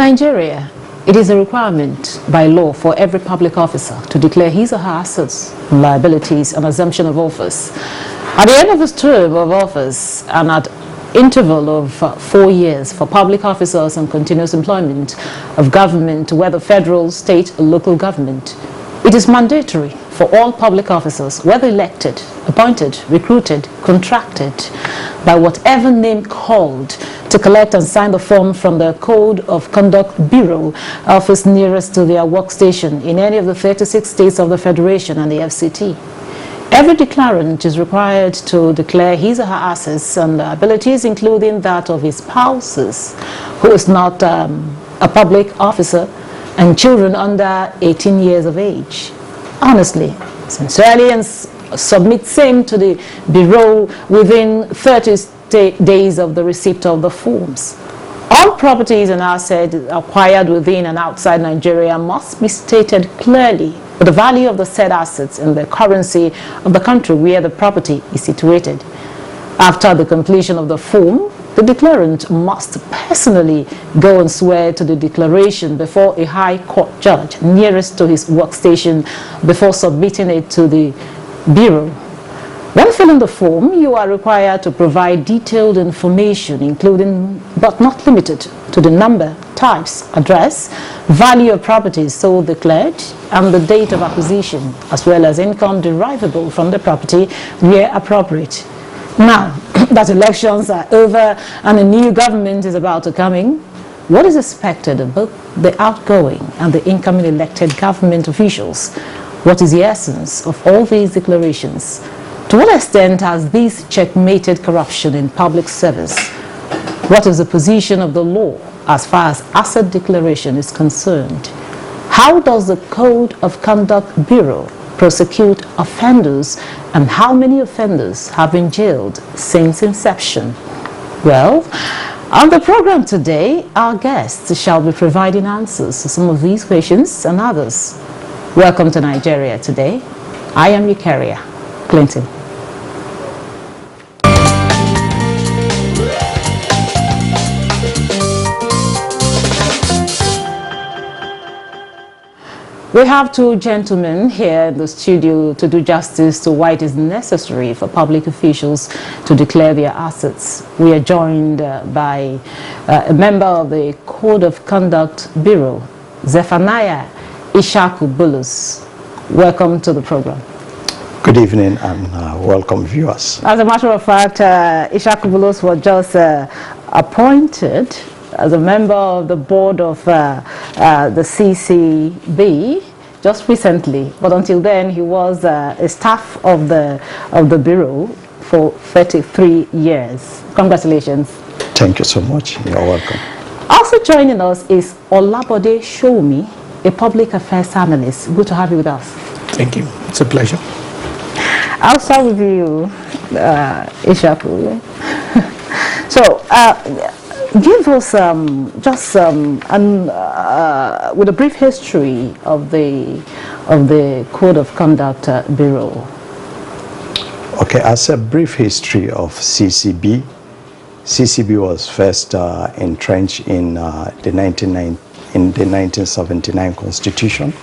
Nigeria, it is a requirement by law for every public officer to declare his or her assets, liabilities, and assumption of office. At the end of his term of office and at interval of 4 years for public officers and continuous employment of government, whether federal, state, or local government, it is mandatory for all public officers, whether elected, appointed, recruited, contracted, by whatever name called, to collect and sign the form from the Code of Conduct Bureau office nearest to their workstation in any of the 36 states of the Federation and the FCT. Every declarant is required to declare his or her assets and liabilities, including that of his spouses, who is not a public officer, and children under 18 years of age. Honestly, sincerely, and submit same to the Bureau within 30 days of the receipt of the forms. All properties and assets acquired within and outside Nigeria must be stated clearly with the value of the said assets in the currency of the country where the property is situated. After the completion of the form, the declarant must personally go and swear to the declaration before a high court judge nearest to his workstation before submitting it to the Bureau. When filling the form, you are required to provide detailed information, including but not limited to the number, types, address, value of properties sold declared, and the date of acquisition, as well as income derivable from the property where appropriate. Now that elections are over and a new government is about to come in, what is expected of both the outgoing and the incoming elected government officials? What is the essence of all these declarations? To what extent has this checkmated corruption in public service? What is the position of the law as far as asset declaration is concerned? How does the Code of Conduct Bureau prosecute offenders, and how many offenders have been jailed since inception? Well, on the program today, our guests shall be providing answers to some of these questions and others. Welcome to Nigeria Today. I am Eucharia Clinton. We have two gentlemen here in the studio to do justice to why it is necessary for public officials to declare their assets. We are joined by a member of the Code of Conduct Bureau, Zephaniah Ishaku Bulus. Welcome to the program. Good evening and welcome viewers. As a matter of fact, Ishaku Bulus was just appointed as a member of the board of the CCB just recently, but until then he was a staff of the bureau for 33 years. Congratulations. Thank you so much. You're welcome. Also joining us is Olabode Shomi, a public affairs analyst. Good to have you with us. Thank you. It's a pleasure. I'll start with you, Ishaku. So, give us with a brief history of the Code of Conduct Bureau. Okay, as a brief history of CCB, CCB was first entrenched in the 1979 Constitution.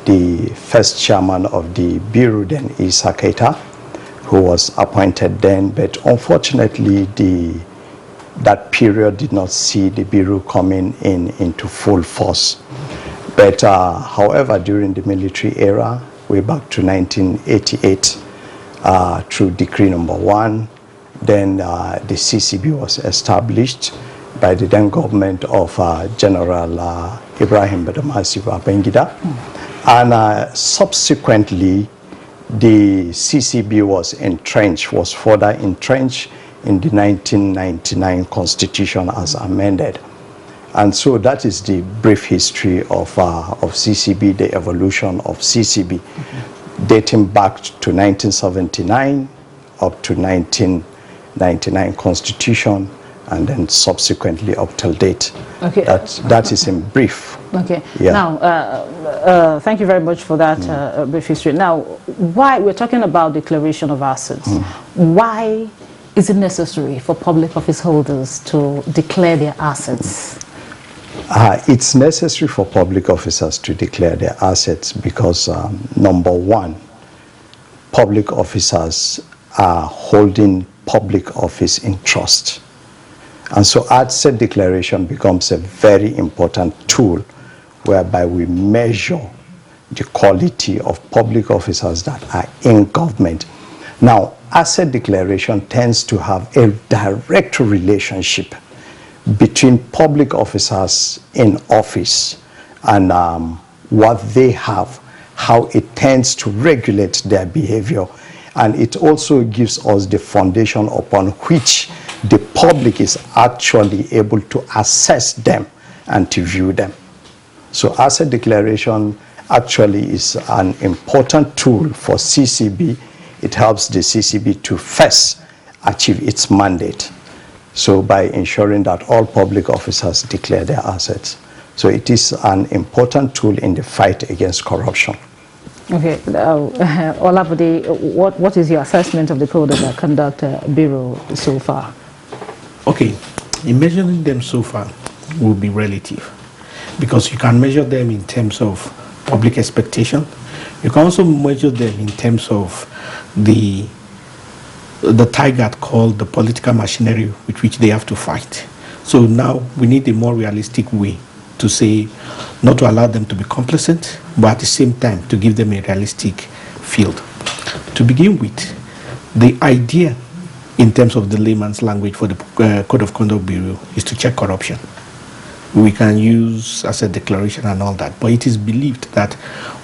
The first chairman of the Bureau then is Isa Keita, who was appointed then, but unfortunately that period did not see the Bureau coming into full force. But however, during the military era, way back to 1988, through Decree Number 1, then the CCB was established by the then government of General Ibrahim Badamasi Babangida. And subsequently, the CCB was further entrenched in the 1999 Constitution as amended. And so that is the brief history of CCB, the evolution of CCB, dating back to 1979 up to 1999 Constitution, and then subsequently up till date. Okay. That is in brief. Okay. Yeah. Now, thank you very much for that brief history. Now, why we're talking about declaration of assets? Why is it necessary for public office holders to declare their assets? It's necessary for public officers to declare their assets because, number one, public officers are holding public office in trust. And so asset declaration becomes a very important tool whereby we measure the quality of public officers that are in government. Now, asset declaration tends to have a direct relationship between public officers in office and what they have, how it tends to regulate their behavior. And it also gives us the foundation upon which the public is actually able to assess them and to view them. So asset declaration actually is an important tool for CCB. It helps the CCB to first achieve its mandate. So by ensuring that all public officers declare their assets. So it is an important tool in the fight against corruption. Okay, Olabode, what is your assessment of the Code of Conduct Bureau so far? Okay, in measuring them so far will be relative because you can measure them in terms of public expectation. You can also measure them in terms of the target called the political machinery with which they have to fight. So now we need a more realistic way to say, not to allow them to be complacent, but at the same time to give them a realistic field. To begin with, the idea in terms of the layman's language for the Code of Conduct Bureau is to check corruption. We can use asset declaration and all that, but it is believed that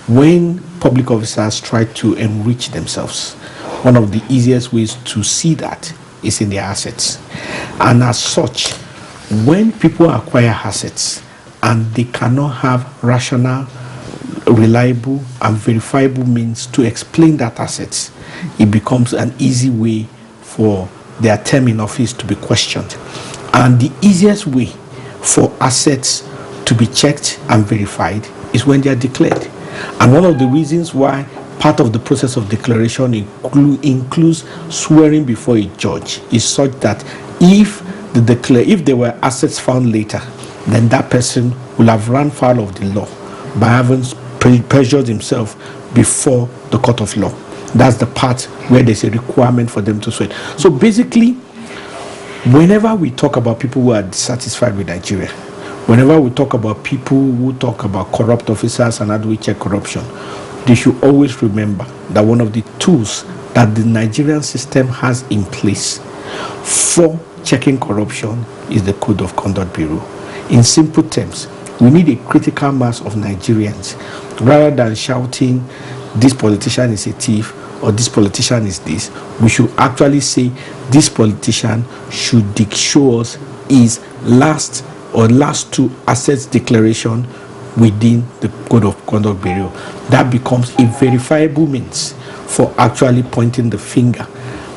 when public officers try to enrich themselves, one of the easiest ways to see that is in their assets. And as such, when people acquire assets and they cannot have rational, reliable, and verifiable means to explain that assets, it becomes an easy way for their term in office to be questioned. And the easiest way for assets to be checked and verified is when they are declared. And one of the reasons why part of the process of declaration includes swearing before a judge is such that if there were assets found later, then that person will have run foul of the law by having perjured himself before the court of law. That's the part where there's a requirement for them to swear. So basically, whenever we talk about people who are dissatisfied with Nigeria, whenever we talk about people who talk about corrupt officers and how do we check corruption, they should always remember that one of the tools that the Nigerian system has in place for checking corruption is the Code of Conduct Bureau. In simple terms, we need a critical mass of Nigerians rather than shouting, this politician is a thief or this politician is this. We should actually say this politician should show us his last two assets declaration within the Code of Conduct Bureau. That becomes a verifiable means for actually pointing the finger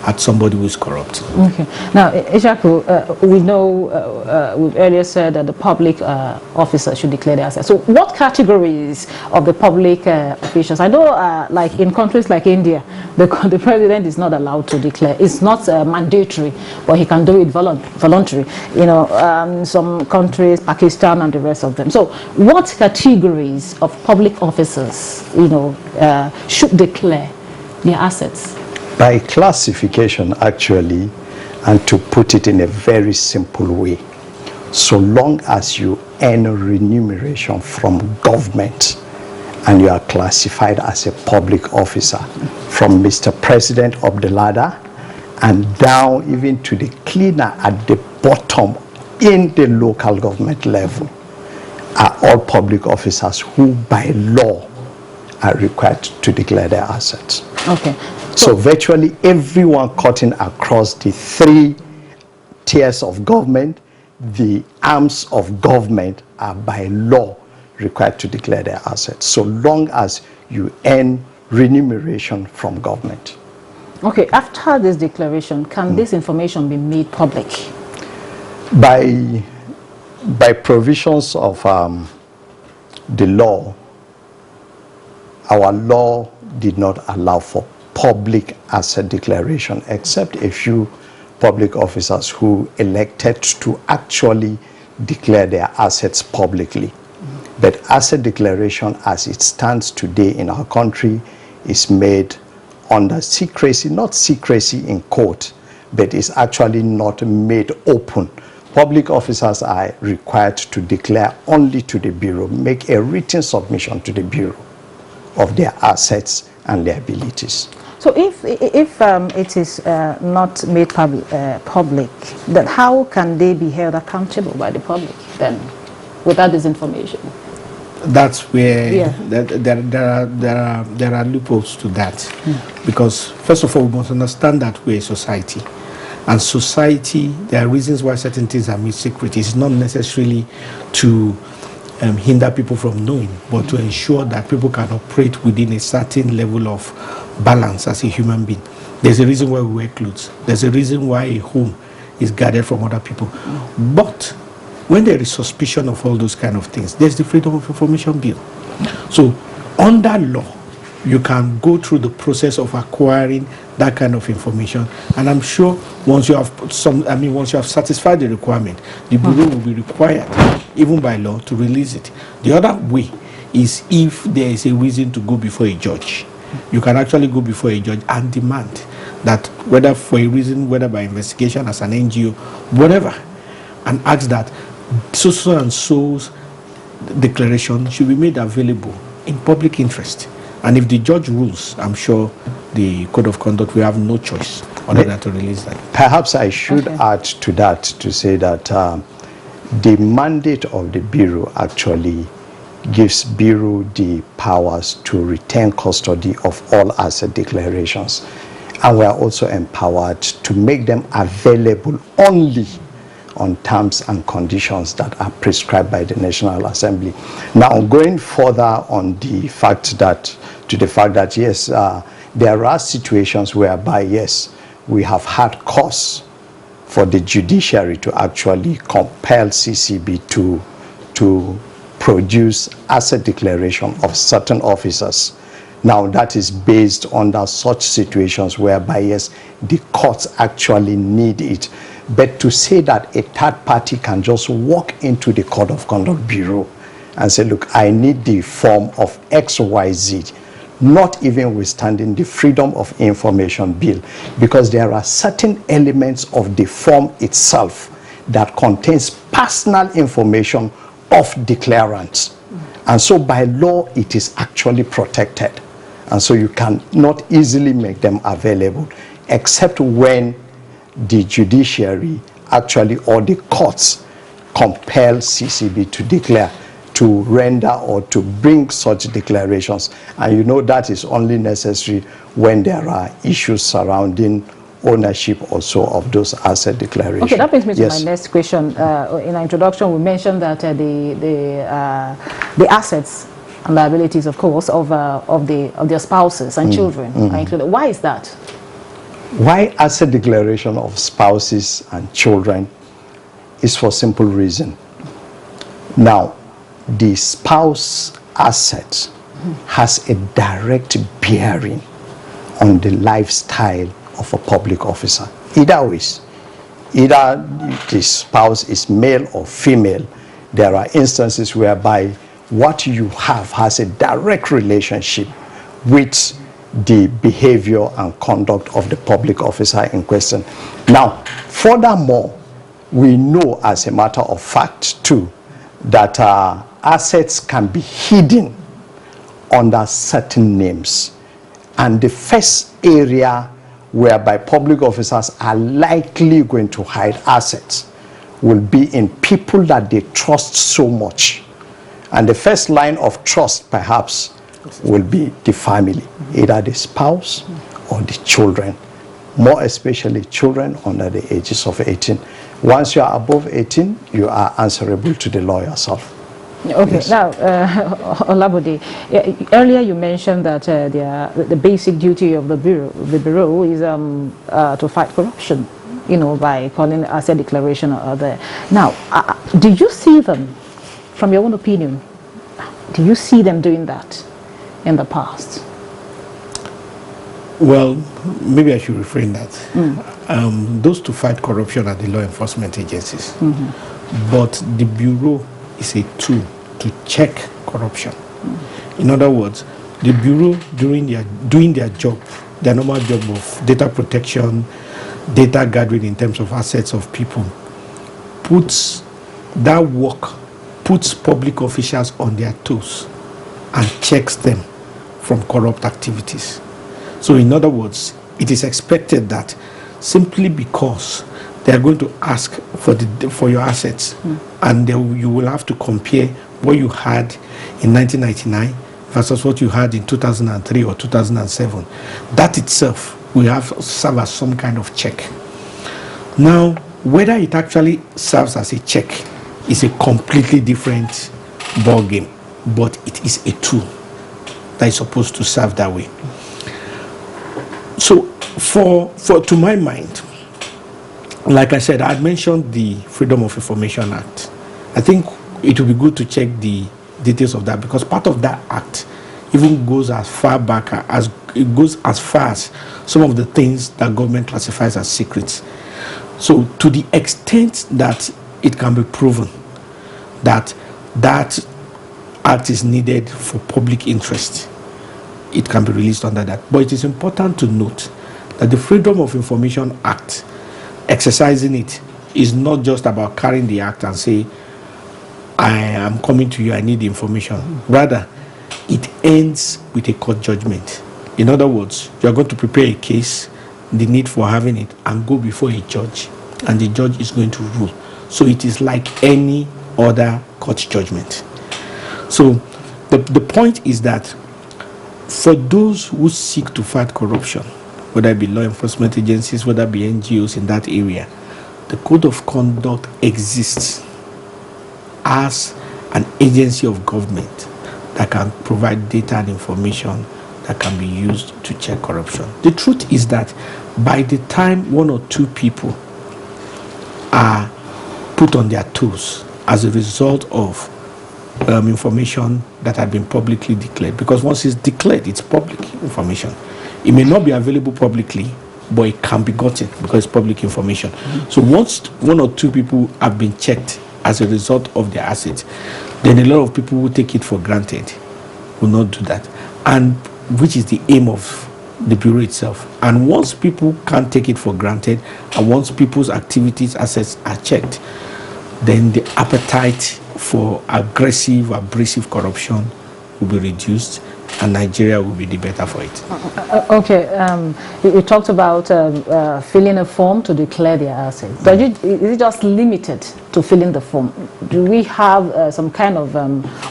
at somebody who is corrupt. Okay. Now, Ejaku, we know we've earlier said that the public officer should declare their assets. So what categories of the public officials? I know like in countries like India, the president is not allowed to declare. It's not mandatory, but he can do it voluntary. You know, some countries, Pakistan and the rest of them. So what categories of public officers, you know, should declare their assets? By classification, actually, and to put it in a very simple way, so long as you earn remuneration from government and you are classified as a public officer, from Mr. President up the ladder and down even to the cleaner at the bottom in the local government level, are all public officers who by law are required to declare their assets. Okay. So virtually everyone cutting across the three tiers of government, the arms of government are by law required to declare their assets, so long as you earn remuneration from government. Okay, after this declaration, can this information be made public? By provisions of the law, our law did not allow for public asset declaration, except a few public officers who elected to actually declare their assets publicly. But asset declaration as it stands today in our country is made under secrecy, not secrecy in court, but is actually not made open. Public officers are required to declare only to the Bureau, make a written submission to the Bureau of their assets and liabilities. So if it is not made public, then how can they be held accountable by the public then without this information? That's where Yeah. there are loopholes to that. Because first of all, we must understand that we're a society. And society, there are reasons why certain things are made secret. It's not necessarily to hinder people from knowing, but to ensure that people can operate within a certain level of balance as a human being. There's a reason why we wear clothes. There's a reason why a home is guarded from other people. But when there is suspicion of all those kind of things, there's the Freedom of Information Bill. So under law, you can go through the process of acquiring that kind of information, and I'm sure once you have once you have satisfied the requirement, the Bureau will be required, even by law, to release it. The other way is if there is a reason to go before a judge. You can actually go before a judge and demand that, whether for a reason, whether by investigation as an NGO, whatever, and ask that so and so's declaration should be made available in public interest. And if the judge rules, I'm sure the Code of Conduct will have no choice other than to release that. Perhaps I should add to that to say that the mandate of the Bureau actually gives Bureau the powers to retain custody of all asset declarations. And we are also empowered to make them available only on terms and conditions that are prescribed by the National Assembly. Now, going further on the fact that, yes, there are situations whereby, yes, we have had cause for the judiciary to actually compel CCB to produce asset declaration of certain officers. Now, that is based on such situations whereby, yes, the courts actually need it. But to say that a third party can just walk into the Code of Conduct Bureau and say, look, I need the form of XYZ, not even withstanding the Freedom of Information Bill, because there are certain elements of the form itself that contains personal information of declarants. And so by law, it is actually protected. And so you can not easily make them available, except when the judiciary actually, or the courts, compel CCB to declare, to render or to bring such declarations. And you know that is only necessary when there are issues surrounding ownership also of those asset declarations. Okay, that brings me to Yes. my next question. In our introduction, we mentioned that the assets and liabilities, of course, of their spouses and children are included. Why is that? Why asset declaration of spouses and children is for simple reason. Now, the spouse asset has a direct bearing on the lifestyle of a public officer. Either ways, either the spouse is male or female, there are instances whereby what you have has a direct relationship with the behavior and conduct of the public officer in question. Now, furthermore, we know as a matter of fact too that assets can be hidden under certain names. And the first area whereby public officers are likely going to hide assets will be in people that they trust so much. And the first line of trust perhaps will be the family, either the spouse or the children, more especially children under the ages of 18. Once you are above 18, you are answerable to the law yourself. Okay, yes. Now, Olabode, earlier you mentioned that the basic duty of the bureau is to fight corruption, by calling asset declaration or other. Now, do you see them, from your own opinion, do you see them doing that in the past? Well, maybe I should refrain that. Those to fight corruption are the law enforcement agencies. but the Bureau is a tool to check corruption. In other words, the Bureau, doing their job, their normal job of data protection, data gathering in terms of assets of people, puts public officials on their toes and checks them from corrupt activities. So in other words, it is expected that simply because they are going to ask for your assets, and you will have to compare what you had in 1999 versus what you had in 2003 or 2007. That itself will have serve as some kind of check. Now, whether it actually serves as a check is a completely different ball game, but it is a tool that is supposed to serve that way. So, to my mind, like I said, I mentioned the Freedom of Information Act. I think it would be good to check the details of that, because part of that act even goes as far back as some of the things that government classifies as secrets. So to the extent that it can be proven that that act is needed for public interest, it can be released under that. But it is important to note that the Freedom of Information Act, exercising it, is not just about carrying the act and say, I am coming to you, I need the information. Rather, it ends with a court judgment. In other words, you are going to prepare a case, the need for having it, and go before a judge, and the judge is going to rule. So it is like any other court judgment. So the point is that for those who seek to fight corruption, whether it be law enforcement agencies, whether it be NGOs in that area, the code of conduct exists as an agency of government that can provide data and information that can be used to check corruption. The truth is that by the time one or two people are put on their toes as a result of information that had been publicly declared, because once it's declared, it's public information. It may not be available publicly, but it can be gotten because it's public information. So once one or two people have been checked as a result of their assets, then a lot of people will take it for granted, will not do that, and which is the aim of the Bureau itself. And once people can't take it for granted, and once people's activities, assets are checked, then the appetite for aggressive, abrasive corruption will be reduced, and Nigeria will be the better for it. Okay, you talked about filling a form to declare their assets. Is it just limited to filling the form? Do we have some kind of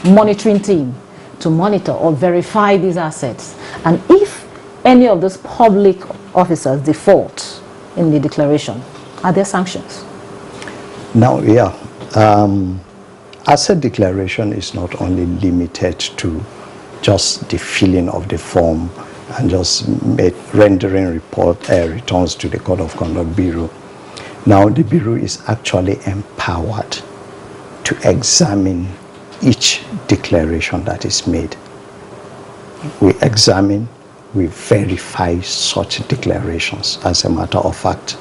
monitoring team to monitor or verify these assets? And if any of those public officers default in the declaration, are there sanctions? Now, yeah, asset declaration is not only limited to just the filling of the form and just rendering returns to the Code of Conduct Bureau. Now, the Bureau is actually empowered to examine each declaration that is made. We examine, we verify such declarations, as a matter of fact.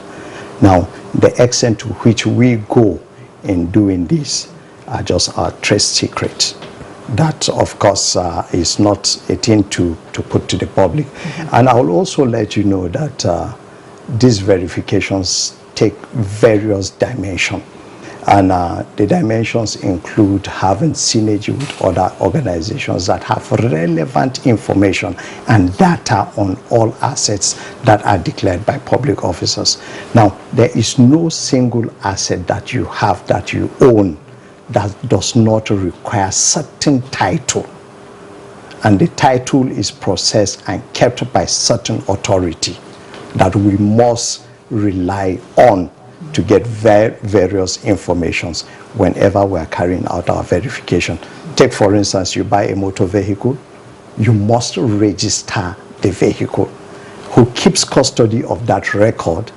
Now, the extent to which we go in doing this are just our trade secrets. That, of course, is not a thing to put to the public. And I will also let you know that these verifications take various dimensions. And the dimensions include having synergy with other organizations that have relevant information and data on all assets that are declared by public officers. Now, there is no single asset that you have, that you own, that does not require certain title, and the title is processed and kept by certain authority that we must rely on to get various informations whenever we are carrying out our verification. Take, for instance, you buy a motor vehicle, you must register the vehicle. Who keeps custody of that record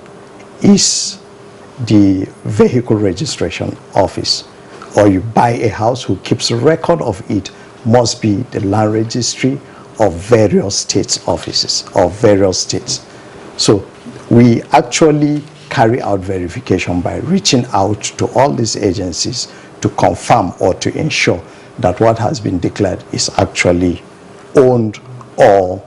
is the Vehicle Registration Office. Or you buy a house, who keeps a record of it must be the Land Registry of various states offices, of various states. So we actually carry out verification by reaching out to all these agencies to confirm or to ensure that what has been declared is actually owned or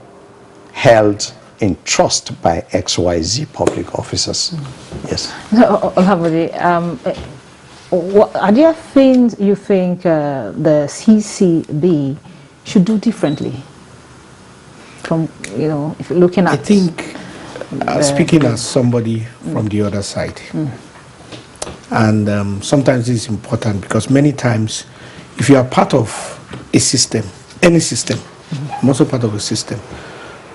held in trust by XYZ public officers. Yes. Olabode, are there things you think the CCB should do differently from, if you're looking at... I think, speaking as somebody from the other side, and sometimes it's important because many times, if you are part of a system, any system, I'm also part of a system,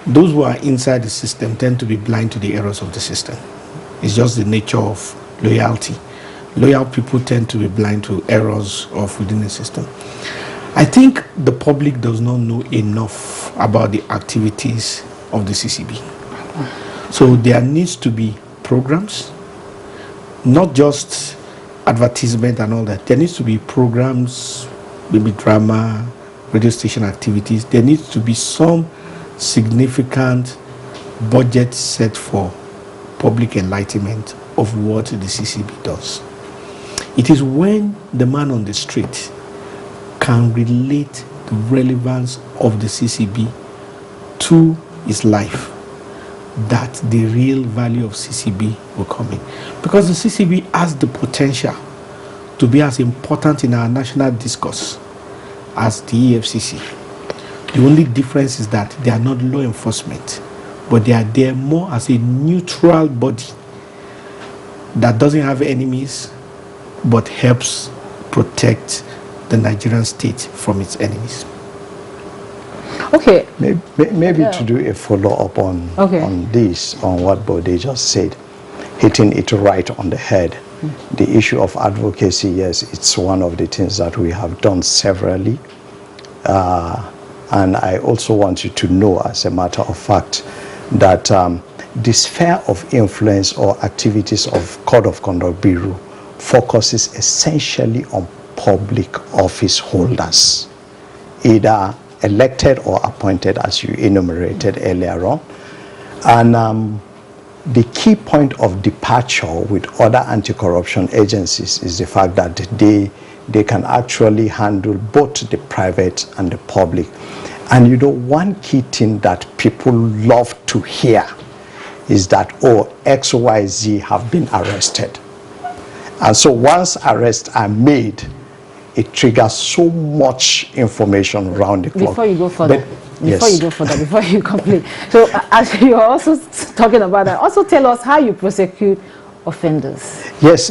those who are inside the system tend to be blind to the errors of the system. It's just the nature of loyalty. Loyal people tend to be blind to errors of within the system. I think the public does not know enough about the activities of the CCB. So there needs to be programs, not just advertisement and all that. There needs to be programs, maybe drama, radio station activities. There needs to be some significant budget set for public enlightenment of what the CCB does. It is when the man on the street can relate the relevance of the CCB to his life that the real value of CCB will come in. Because the CCB has the potential to be as important in our national discourse as the EFCC. The only difference is that they are not law enforcement, but they are there more as a neutral body that doesn't have enemies, but helps protect the Nigerian state from its enemies. Okay. Maybe to do a follow-up on this, on what Bode just said, hitting it right on the head. The issue of advocacy, yes, it's one of the things that we have done severally. And I also want you to know, as a matter of fact, that the sphere of influence or activities of Code of Conduct Bureau focuses essentially on public office holders, either elected or appointed, as you enumerated earlier on. And the key point of departure with other anti-corruption agencies is the fact that they can actually handle both the private and the public. And one key thing that people love to hear is that, XYZ have been arrested. And so once arrests are made, it triggers so much information around the clock. Before you go further, before you complete. So as you're also talking about that, also tell us how you prosecute offenders. Yes,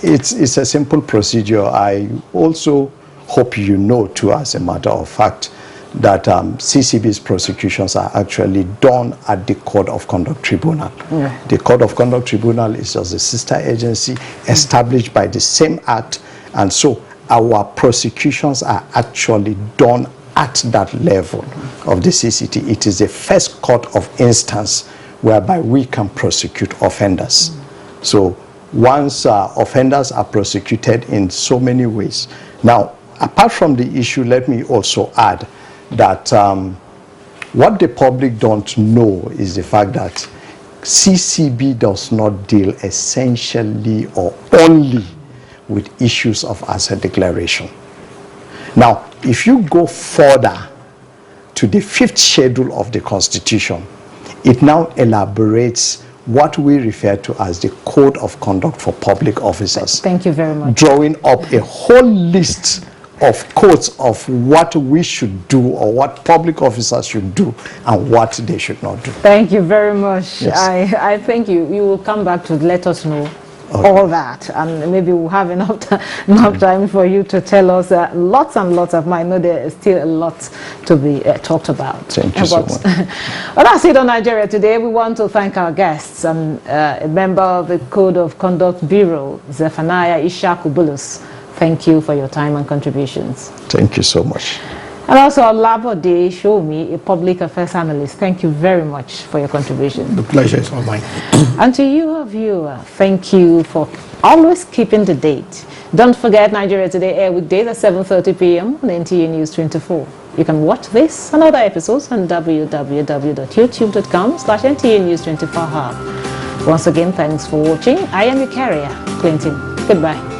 it's a simple procedure. I also hope you know too, as a matter of fact, that CCB's prosecutions are actually done at the Code of Conduct Tribunal. Yeah. The Code of Conduct Tribunal is just a sister agency established by the same act, and so our prosecutions are actually done at that level of the CCT. It is the first court of instance whereby we can prosecute offenders. So once offenders are prosecuted in so many ways. Now, apart from the issue, let me also add that what the public don't know is the fact that CCB does not deal essentially or only with issues of asset declaration. Now, if you go further to the 5th schedule of the Constitution, it now elaborates what we refer to as the Code of Conduct for Public Officers. Thank you very much. Drawing up a whole list of codes of what we should do or what public officers should do and what they should not do. Thank you very much. Yes. I think you will come back to let us know all that, and maybe we'll have enough time for you to tell us lots and lots of. I know there is still a lot to be talked about. Thank you so much. Well, that's it on Nigeria Today. We want to thank our guests and a member of the Code of Conduct Bureau, Zephaniah Ishaku Bulus. Thank you for your time and contributions. Thank you so much. And also Olabode Shomi, a public affairs analyst. Thank you very much for your contribution. The pleasure is all mine. And to you, our viewer, thank you for always keeping the date. Don't forget, Nigeria Today air weekdays at 7:30 p.m. on NTA News 24. You can watch this and other episodes on www.youtube.com/NTA News 24 Hub. Once again, thanks for watching. I am your carrier, Clinton. Goodbye.